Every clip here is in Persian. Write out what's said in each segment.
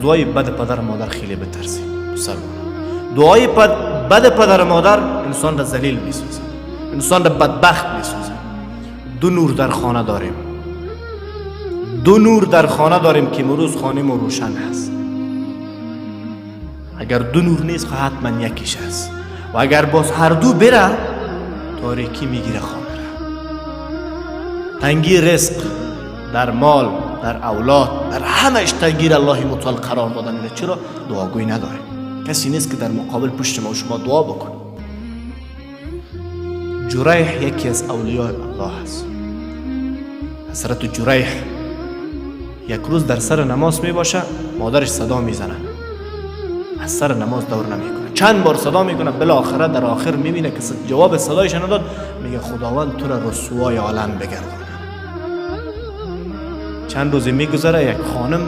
دعای بد پدر و مادر خیلی بترسید مسلمان. دعای بد پدر و مادر انسان را ذلیل میسازه، انسان را بدبخت میسازه. دو نور در خانه داریم، دو نور در خانه داریم که امروز خانه ما روشن هست. اگر دو نور نیست حتما یکیش هست و اگر باز هر دو بره تاریکی میگیره خانه را. تنگی رزق در مال، در اولاد، در همش تنگیر الله متعال قرار دادن میره. چرا؟ دعاگوی نداریم. کسی نیست که در مقابل پشت ما و شما دعا بکنه. جریح یکی از اولیاء الله است. حضرت جریح یک روز در سر نماز می باشه، مادرش صدا میزنه، از سر نماز دور نمیکنه، چند بار صدا میکنه، بالاخره در آخر میبینه که جواب صدایش نداد، میگه خداوند تو را رسوای عالم بگردونه. چند روزی میگذره، یک خانم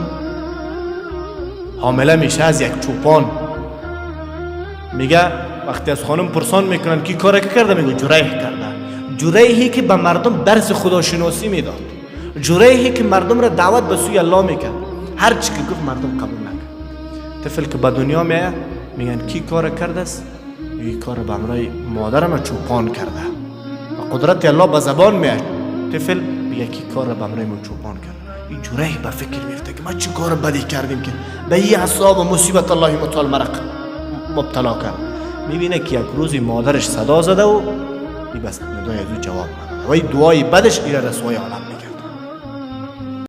حامله میشه از یک چوپان. میگه وقتی از خانم پرسان میکنن کی کار کرده، میگه جریح کرده. جریحی که به مردم درس خداشناسی میداد، جریحی که مردم را دعوت به سوی الله میکرد، هر چی که گفت مردم قبول نکرد. طفل که به دنیا میاد میگن کی کار کرده است، این کار به امرای مادرم چوپان کرده. و قدرت الله به زبان میاد، طفل میگه کی کار به امرای من چوپان کرده. این جریح به فکر میفته که ما چه کار بدی کردیم که به این عذاب و مصیبت الله متعال مرا مبتلا کرد. میبینه که یک روزی مادرش صدا زده و این بس ندای از او جواب نداده و این دعای بدش این رسوای عالم